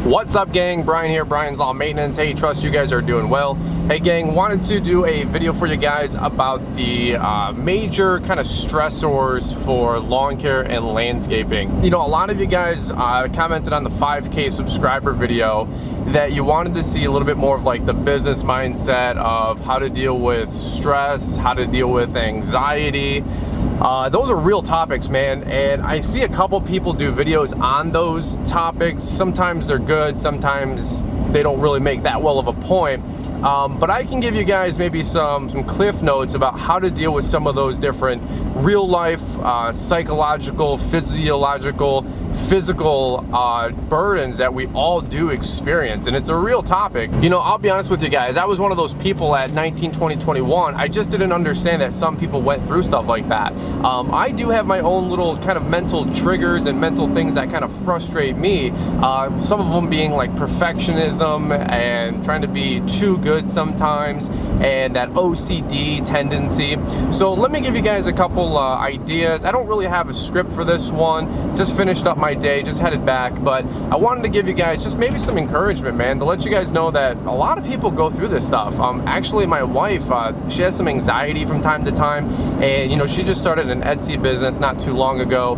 What's up, gang? Brian here, Brian's Law Maintenance. Hey, trust you guys are doing well. Hey gang, wanted to do a video for you guys about the major kind of stressors for lawn care and landscaping. You know, a lot of you guys commented on the 5K subscriber video that you wanted to see a little bit more of like the business mindset of how to deal with stress, how to deal with anxiety. Those are real topics, man, and I see a couple people do videos on those topics. Sometimes they're good, sometimes they don't really make that well of a point. But I can give you guys maybe some cliff notes about how to deal with some of those different real life, psychological, physical burdens that we all do experience. And it's a real topic. You know, I'll be honest with you guys, I was one of those people at 19, 20, 21. I just didn't understand that some people went through stuff like that. I do have my own little kind of mental triggers and mental things that kind of frustrate me. Some of them being like perfectionism and trying to be too good sometimes, and that OCD tendency. So let me give you guys a couple ideas. I don't really have a script for this one. Just finished up my day, just headed back, but I wanted to give you guys just maybe some encouragement, man, to let you guys know that a lot of people go through this stuff. Actually, my wife, she has some anxiety from time to time, and you know, she just started an Etsy business not too long ago,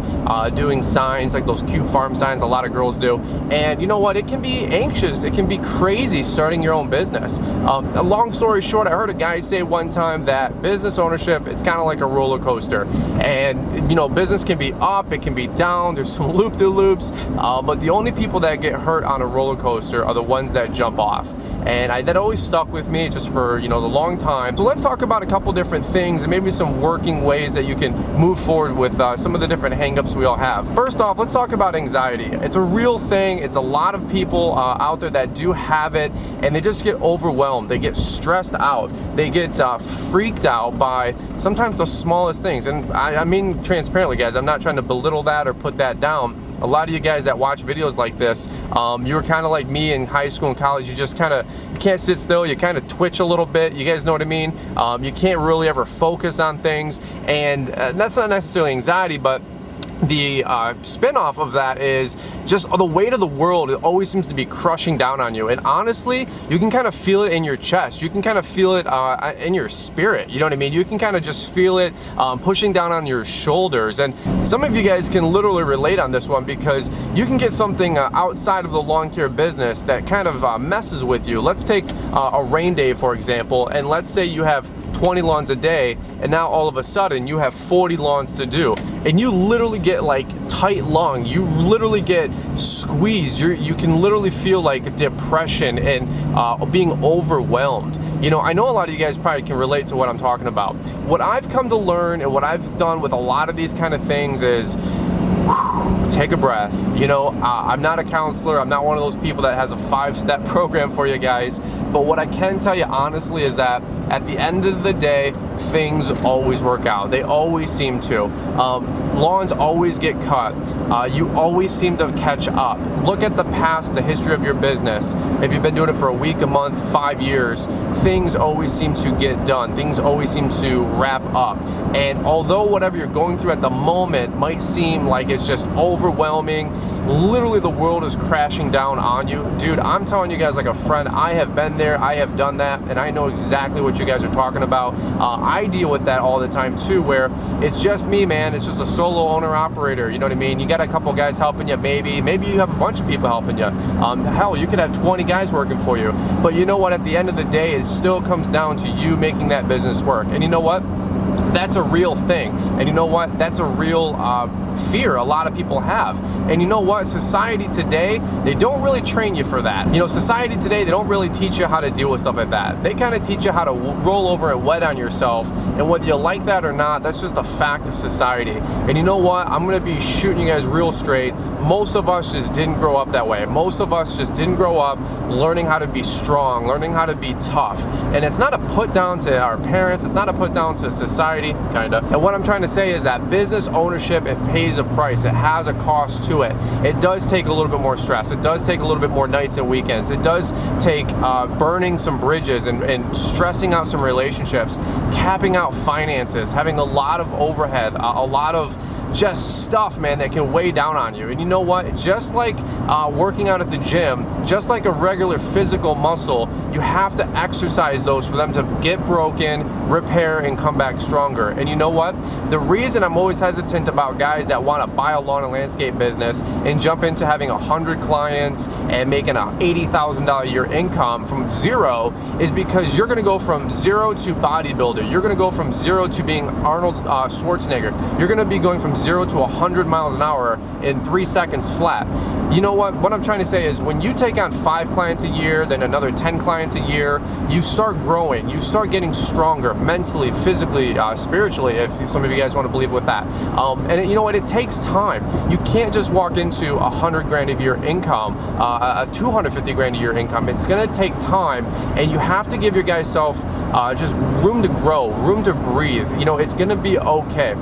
doing signs, like those cute farm signs a lot of girls do. And you know what? It can be anxious. It can be crazy starting your own business. A long story short, I heard a guy say one time that business ownership, it's kind of like a roller coaster. And you know, business can be up, it can be down, there's some loop-de-loops, but the only people that get hurt on a roller coaster are the ones that jump off. And that always stuck with me just for, you know, the long time. So let's talk about a couple different things and maybe some working ways that you can move forward with some of the different hang-ups we all have. First off, let's talk about anxiety. It's a real thing. It's a lot of people out there that do have it, and they just get overwhelmed. They get stressed out. They get freaked out by sometimes the smallest things. And I mean transparently, guys, I'm not trying to belittle that or put that down. A lot of you guys that watch videos like this, you were kind of like me in high school and college. You just kind of, you can't sit still. You kind of twitch a little bit. You guys know what I mean? You can't really ever focus on things. And that's not necessarily anxiety, but the spin-off of that is just the weight of the world. It always seems to be crushing down on you, and honestly, you can kind of feel it in your chest. You can kind of feel it in your spirit. You know what I mean? You can kind of just feel it pushing down on your shoulders. And some of you guys can literally relate on this one, because you can get something outside of the lawn care business that kind of messes with you. Let's take a rain day, for example, and let's say you have 20 lawns a day, and now all of a sudden you have 40 lawns to do, and you literally get like tight lung. You literally get squeezed. You can literally feel like depression and being overwhelmed. You know, I know a lot of you guys probably can relate to what I'm talking about. What I've come to learn and what I've done with a lot of these kind of things is take a breath. You know, I'm not a counselor. I'm not one of those people that has a 5-step program for you guys. But what I can tell you honestly is that at the end of the day, things always work out. They always seem to. Lawns always get cut. You always seem to catch up. Look at the past, the history of your business. If you've been doing it for a week, a month, 5 years, things always seem to get done. Things always seem to wrap up. And although whatever you're going through at the moment might seem like it's just overwhelming, literally the world is crashing down on you. Dude, I'm telling you guys like a friend, I have been there, I have done that, and I know exactly what you guys are talking about. I deal with that all the time too, where it's just me, man. It's just a solo owner operator. You know what I mean? You got a couple guys helping you, maybe you have a bunch of people helping you. Hell, you could have 20 guys working for you. But you know what? At the end of the day, it still comes down to you making that business work. And you know what? That's a real thing. And you know what? That's a real fear a lot of people have. And you know what? Society today, they don't really train you for that. You know, society today, they don't really teach you how to deal with stuff like that. They kind of teach you how to roll over and wet on yourself. And whether you like that or not, that's just a fact of society. And you know what? I'm going to be shooting you guys real straight. Most of us just didn't grow up that way. Most of us just didn't grow up learning how to be strong, learning how to be tough. And it's not a put down to our parents. It's not a put down to society, kind of. And what I'm trying to say is that business ownership, it pays a price. It has a cost to it. It does take a little bit more stress. It does take a little bit more nights and weekends. It does take burning some bridges and stressing out some relationships, capping out finances, having a lot of overhead, a lot of just stuff, man, that can weigh down on you. And you know what? Just like working out at the gym, just like a regular physical muscle, you have to exercise those for them to get broken, repair, and come back stronger. And you know what? The reason I'm always hesitant about guys that want to buy a lawn and landscape business and jump into having 100 clients and making a $80,000 a year income from zero is because you're going to go from zero to bodybuilder. You're going to go from zero to being Arnold Schwarzenegger. You're going to be going from 0 to 100 miles an hour in 3 seconds flat. You know what? What I'm trying to say is when you take on 5 clients a year, then another 10 clients a year, you start growing. You start getting stronger mentally, physically, spiritually, if some of you guys want to believe with that. And you know what? It takes time. You can't just walk into 100 grand a year income, a 250 grand a year income. It's going to take time, and you have to give your guys self just room to grow, room to breathe. You know, it's going to be okay.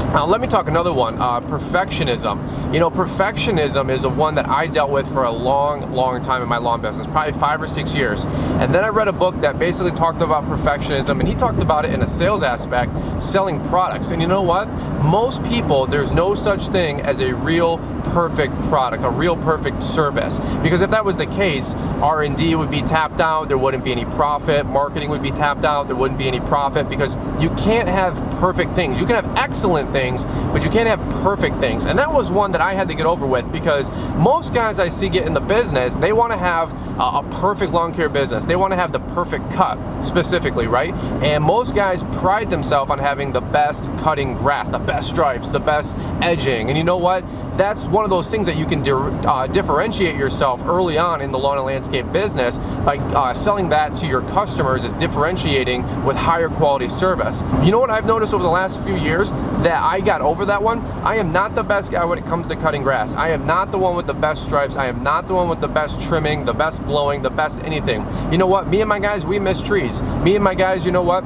Let me talk another one, perfectionism. You know, perfectionism is a one that I dealt with for a long time in my lawn business, probably 5 or 6 years. And then I read a book that basically talked about perfectionism, and he talked about it in a sales aspect, selling products. And you know what? Most people, there's no such thing as a real perfect product, a real perfect service. Because if that was the case, R&D would be tapped out, there wouldn't be any profit, marketing would be tapped out, there wouldn't be any profit, because you can't have perfect things. You can have excellent things, but you can't have perfect things. And that was one that I had to get over with, because most guys I see get in the business, they want to have a perfect lawn care business. They want to have the perfect cut, specifically, right? And most guys pride themselves on having the best cutting grass, the best stripes, the best edging. And you know what? That's one of those things that you can differentiate yourself early on in the lawn and landscape business by selling that to your customers, is differentiating with higher quality service. You know what I've noticed over the last few years that I got over that one? I am not the best guy when it comes to cutting grass. I am not the one with the best stripes. I am not the one with the best trimming, the best blowing, the best anything. You know what? Me and my guys, we miss trees. Me and my guys, you know what?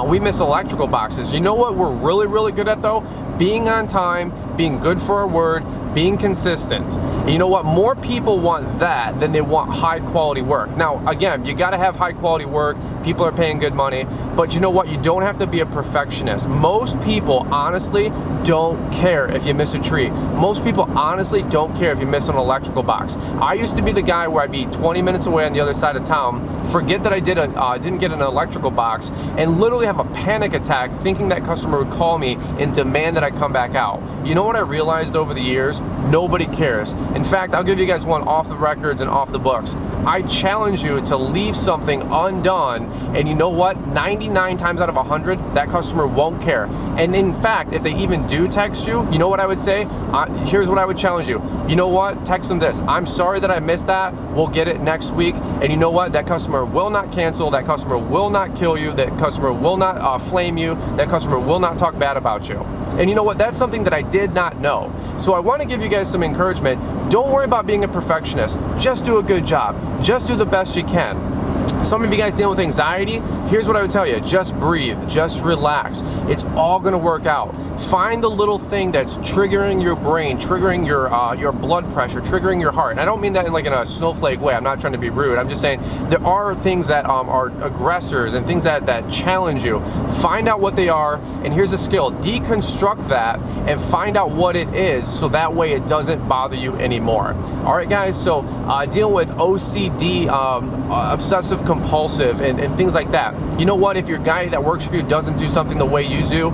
We miss electrical boxes. You know what we're really good at though? Being on time, being good for our word, being consistent. And you know what? More people want that than they want high quality work. Now, again, you gotta have high quality work. People are paying good money, but you know what? You don't have to be a perfectionist. Most people honestly don't care if you miss a tree. Most people honestly don't care if you miss an electrical box. I used to be the guy where I'd be 20 minutes away on the other side of town, forget that I didn't get an electrical box, and literally have a panic attack thinking that customer would call me and demand that I come back out. You know what I realized over the years? Nobody cares. In fact, I'll give you guys one off the records and off the books. I challenge you to leave something undone, and you know what? 99 times out of 100, that customer won't care. And in fact, if they even do text you, you know what I would say? Here's what I would challenge you. You know what? Text them this: I'm sorry that I missed that. We'll get it next week. And you know what? That customer will not cancel. That customer will not kill you. That customer will not flame you. That customer will not talk bad about you. And you know what? That's something that I did not know. So I want to give you guys some encouragement. Don't worry about being a perfectionist. Just do a good job. Just do the best you can. Some of you guys dealing with anxiety, here's what I would tell you: just breathe, just relax. It's all gonna work out. Find the little thing that's triggering your brain, triggering your blood pressure, triggering your heart. And I don't mean that in a snowflake way. I'm not trying to be rude. I'm just saying there are things that are aggressors and things that challenge you. Find out what they are, and here's a skill: deconstruct that and find out what it is, so that way it doesn't bother you anymore. All right, guys, so dealing with OCD, obsessive compulsive, and things like that. You know what? If your guy that works for you doesn't do something the way you do,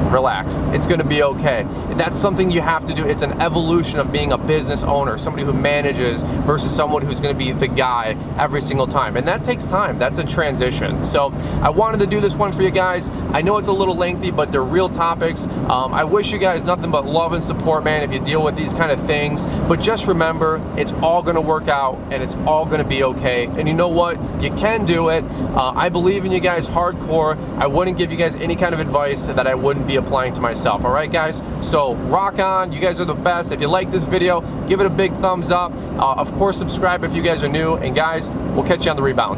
relax. It's going to be okay. That's something you have to do. It's an evolution of being a business owner, somebody who manages versus someone who's going to be the guy every single time. And that takes time. That's a transition. So I wanted to do this one for you guys. I know it's a little lengthy, but they're real topics. I wish you guys nothing but love and support, man, if you deal with these kind of things. But just remember, it's all going to work out, and it's all going to be okay. And you know what? You can do it. I believe in you guys hardcore. I wouldn't give you guys any kind of advice that I wouldn't be applying to myself. All right, guys, so rock on. You guys are the best. If you like this video, give it a big thumbs up. Of course, subscribe if you guys are new, and guys, we'll catch you on the rebound.